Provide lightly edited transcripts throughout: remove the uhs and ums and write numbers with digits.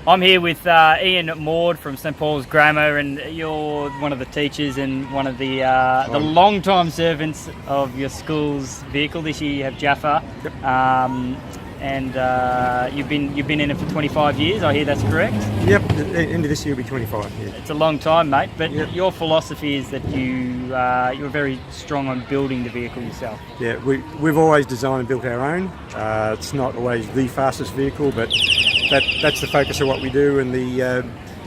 I'm here with Ian Maud from St Paul's Grammar, and you're one of the teachers and one of the long-time servants of your school's vehicle. This year you have Jaffa, Yep. And you've been in it for 25 years. I hear that's correct. Yep, the end of this year will be 25. Yeah. It's a long time, mate. But Yep. your philosophy is that you're very strong on building the vehicle yourself. Yeah, we've always designed and built our own. It's not always the fastest vehicle, but that's the focus of what we do, and the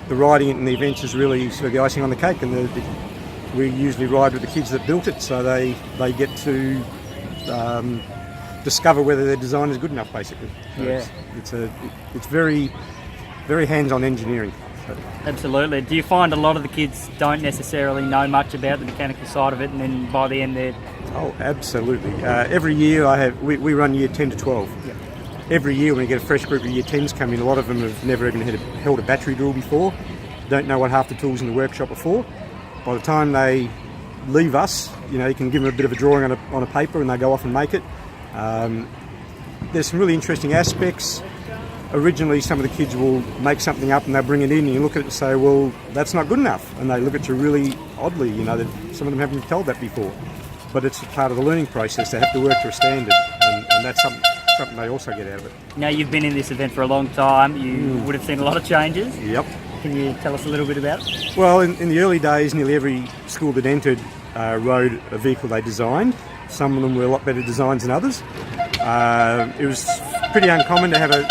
riding it and the events is really sort of the icing on the cake. And we usually ride with the kids that built it, so they get to discover whether their design is good enough, basically. So Yeah. it's very very hands-on engineering. So. Absolutely. Do you find a lot of the kids don't necessarily know much about the mechanical side of it, and then by the end they're... Oh, absolutely. Every year we run year 10 to 12. Yep. Every year when we get a fresh group of year 10s come in, a lot of them have never even held a battery drill before, don't know what half the tools in the workshop are for. By the time they leave us, you can give them a bit of a drawing on a paper and they go off and make it. There's some really interesting aspects. Originally, some of the kids will make something up and they'll bring it in and you look at it and say, well, that's not good enough. And they look at you really oddly, that some of them haven't been told that before. But it's a part of the learning process. They have to work to a standard, and that's something they also get out of it. Now, you've been in this event for a long time. You would have seen a lot of changes. Yep. Can you tell us a little bit about it? Well, in the early days, nearly every school that entered rode a vehicle they designed. Some of them were a lot better designs than others. It was pretty uncommon to have a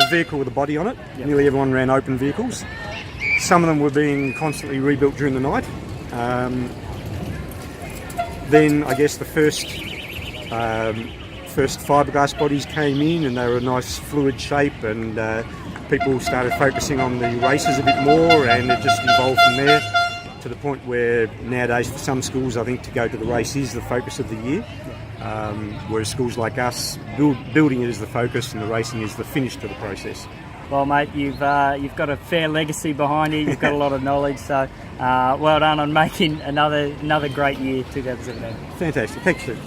vehicle with a body on it. Yep. Nearly everyone ran open vehicles. Some of them were being constantly rebuilt during the night. Then I guess the first fiberglass bodies came in, and they were a nice fluid shape, and people started focusing on the races a bit more, and it just evolved from there to the point where nowadays for some schools I think to go to the race is the focus of the year, whereas schools like us, building it is the focus and the racing is the finish to the process. Well, mate, you've got a fair legacy behind you. You've got a lot of knowledge, so well done on making another great year, 2017. Fantastic. Thanks, Steve.